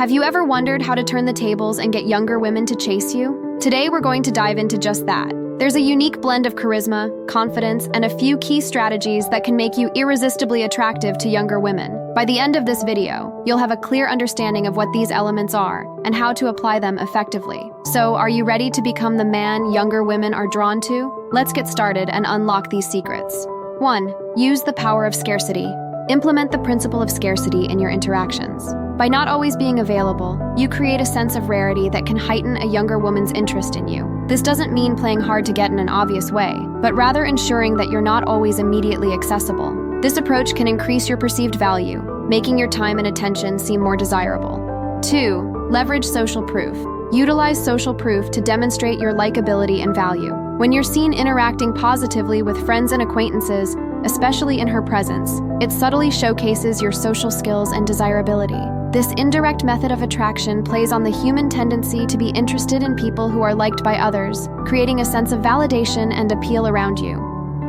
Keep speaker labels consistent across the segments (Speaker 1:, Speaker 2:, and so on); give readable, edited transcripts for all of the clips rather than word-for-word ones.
Speaker 1: Have you ever wondered how to turn the tables and get younger women to chase you? Today we're going to dive into just that. There's a unique blend of charisma, confidence, and a few key strategies that can make you irresistibly attractive to younger women. By the end of this video, you'll have a clear understanding of what these elements are and how to apply them effectively. So, are you ready to become the man younger women are drawn to? Let's get started and unlock these secrets. 1. Use the power of scarcity. Implement the principle of scarcity in your interactions. By not always being available, you create a sense of rarity that can heighten a younger woman's interest in you. This doesn't mean playing hard to get in an obvious way, but rather ensuring that you're not always immediately accessible. This approach can increase your perceived value, making your time and attention seem more desirable. 2. Leverage social proof. Utilize social proof to demonstrate your likability and value. When you're seen interacting positively with friends and acquaintances, especially in her presence, it subtly showcases your social skills and desirability. This indirect method of attraction plays on the human tendency to be interested in people who are liked by others, creating a sense of validation and appeal around you.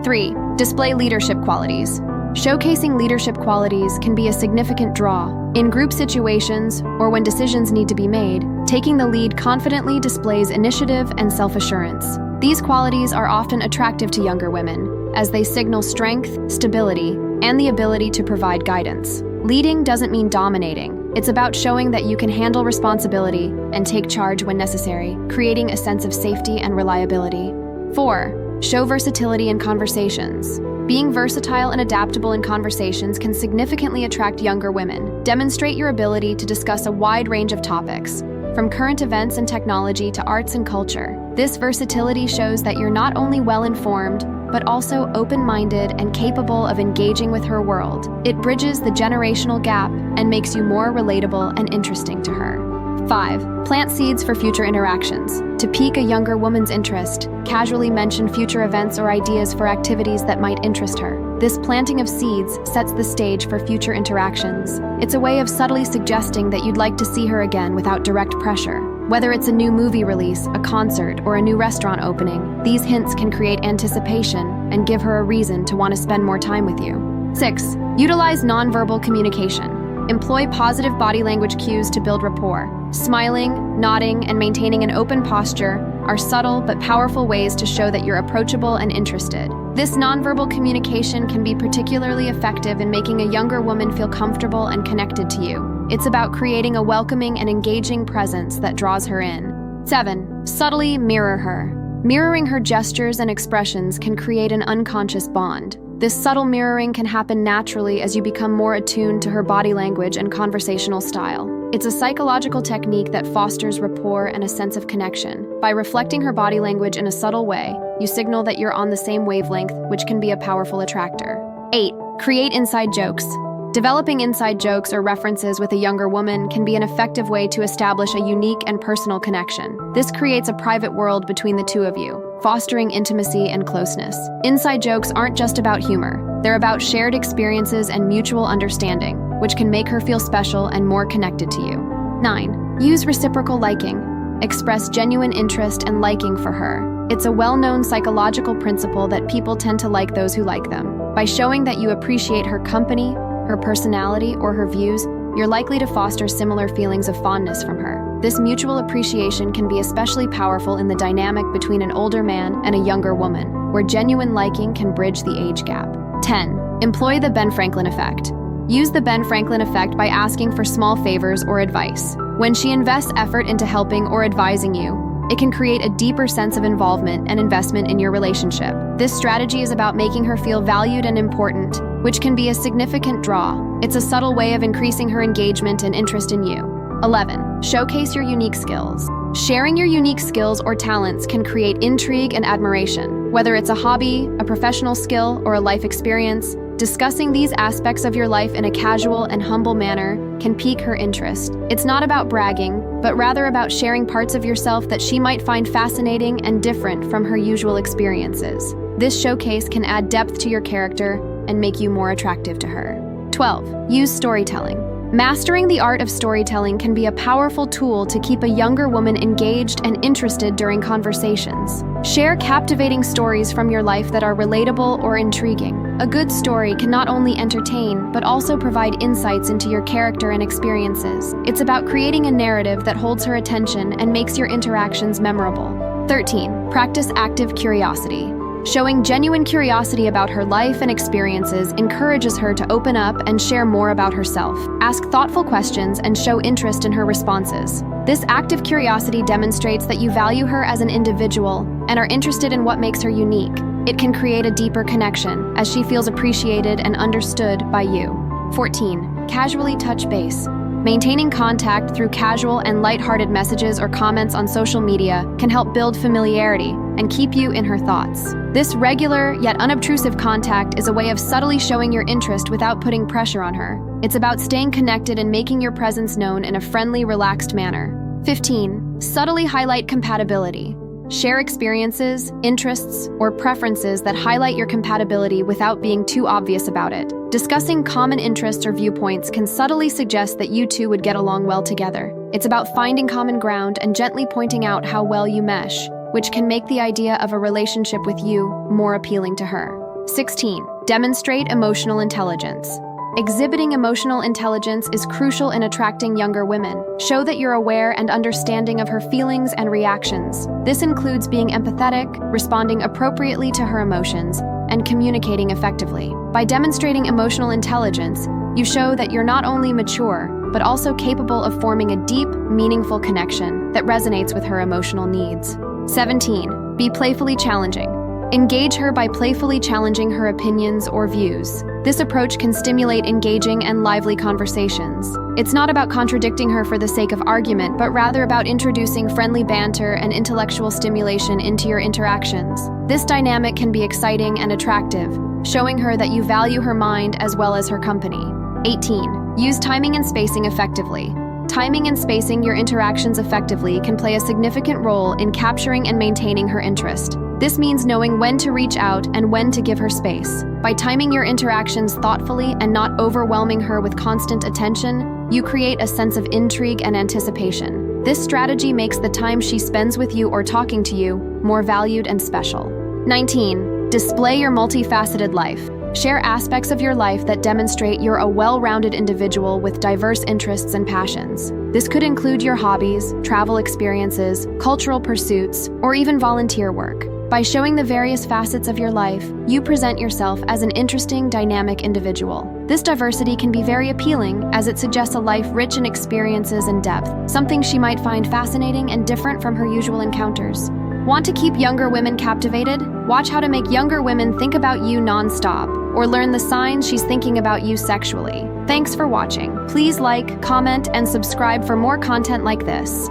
Speaker 1: 3. Display leadership qualities. Showcasing leadership qualities can be a significant draw. In group situations, or when decisions need to be made, taking the lead confidently displays initiative and self-assurance. These qualities are often attractive to younger women, as they signal strength, stability, and the ability to provide guidance. Leading doesn't mean dominating. It's about showing that you can handle responsibility and take charge when necessary, creating a sense of safety and reliability. 4. Show versatility in conversations. Being versatile and adaptable in conversations can significantly attract younger women. Demonstrate your ability to discuss a wide range of topics, from current events and technology to arts and culture. This versatility shows that you're not only well-informed, but also open-minded and capable of engaging with her world. It bridges the generational gap and makes you more relatable and interesting to her. 5. Plant seeds for future interactions. To pique a younger woman's interest, casually mention future events or ideas for activities that might interest her. This planting of seeds sets the stage for future interactions. It's a way of subtly suggesting that you'd like to see her again without direct pressure. Whether it's a new movie release, a concert, or a new restaurant opening, these hints can create anticipation and give her a reason to want to spend more time with you. 6. Utilize nonverbal communication. Employ positive body language cues to build rapport. Smiling, nodding, and maintaining an open posture are subtle but powerful ways to show that you're approachable and interested. This nonverbal communication can be particularly effective in making a younger woman feel comfortable and connected to you. It's about creating a welcoming and engaging presence that draws her in. 7. Subtly mirror her. Mirroring her gestures and expressions can create an unconscious bond. This subtle mirroring can happen naturally as you become more attuned to her body language and conversational style. It's a psychological technique that fosters rapport and a sense of connection. By reflecting her body language in a subtle way, you signal that you're on the same wavelength, which can be a powerful attractor. 8. Create inside jokes. Developing inside jokes or references with a younger woman can be an effective way to establish a unique and personal connection. This creates a private world between the two of you, fostering intimacy and closeness. Inside jokes aren't just about humor. They're about shared experiences and mutual understanding, which can make her feel special and more connected to you. 9. Use reciprocal liking. Express genuine interest and liking for her. It's a well-known psychological principle that people tend to like those who like them. By showing that you appreciate her company, her personality, or her views, you're likely to foster similar feelings of fondness from her. This mutual appreciation can be especially powerful in the dynamic between an older man and a younger woman, where genuine liking can bridge the age gap. 10. Employ the Ben Franklin effect. Use the Ben Franklin effect by asking for small favors or advice. When she invests effort into helping or advising you, it can create a deeper sense of involvement and investment in your relationship. This strategy is about making her feel valued and important, which can be a significant draw. It's a subtle way of increasing her engagement and interest in you. 11. Showcase your unique skills. Sharing your unique skills or talents can create intrigue and admiration. Whether it's a hobby, a professional skill, or a life experience, discussing these aspects of your life in a casual and humble manner can pique her interest. It's not about bragging, but rather about sharing parts of yourself that she might find fascinating and different from her usual experiences. This showcase can add depth to your character and make you more attractive to her. 12. Use storytelling. Mastering the art of storytelling can be a powerful tool to keep a younger woman engaged and interested during conversations. Share captivating stories from your life that are relatable or intriguing. A good story can not only entertain, but also provide insights into your character and experiences. It's about creating a narrative that holds her attention and makes your interactions memorable. 13. Practice active curiosity. Showing genuine curiosity about her life and experiences encourages her to open up and share more about herself. Ask thoughtful questions and show interest in her responses. This active curiosity demonstrates that you value her as an individual and are interested in what makes her unique. It can create a deeper connection as she feels appreciated and understood by you. 14. Casually touch base. Maintaining contact through casual and lighthearted messages or comments on social media can help build familiarity and keep you in her thoughts. This regular yet unobtrusive contact is a way of subtly showing your interest without putting pressure on her. It's about staying connected and making your presence known in a friendly, relaxed manner. 15. Subtly highlight compatibility. Share experiences, interests, or preferences that highlight your compatibility without being too obvious about it. Discussing common interests or viewpoints can subtly suggest that you two would get along well together. It's about finding common ground and gently pointing out how well you mesh, which can make the idea of a relationship with you more appealing to her. 16. Demonstrate emotional intelligence. Exhibiting emotional intelligence is crucial in attracting younger women. Show that you're aware and understanding of her feelings and reactions. This includes being empathetic, responding appropriately to her emotions, and communicating effectively. By demonstrating emotional intelligence, you show that you're not only mature, but also capable of forming a deep, meaningful connection that resonates with her emotional needs. 17. Be playfully challenging. Engage her by playfully challenging her opinions or views. This approach can stimulate engaging and lively conversations. It's not about contradicting her for the sake of argument, but rather about introducing friendly banter and intellectual stimulation into your interactions. This dynamic can be exciting and attractive, showing her that you value her mind as well as her company. 18. Use timing and spacing effectively. Timing and spacing your interactions effectively can play a significant role in capturing and maintaining her interest. This means knowing when to reach out and when to give her space. By timing your interactions thoughtfully and not overwhelming her with constant attention, you create a sense of intrigue and anticipation. This strategy makes the time she spends with you or talking to you more valued and special. 19. Display your multifaceted life. Share aspects of your life that demonstrate you're a well-rounded individual with diverse interests and passions. This could include your hobbies, travel experiences, cultural pursuits, or even volunteer work. By showing the various facets of your life, you present yourself as an interesting, dynamic individual. This diversity can be very appealing as it suggests a life rich in experiences and depth, something she might find fascinating and different from her usual encounters. Want to keep younger women captivated? Watch how to make younger women think about you non-stop, or learn the signs she's thinking about you sexually. Thanks for watching. Please like, comment, and subscribe for more content like this.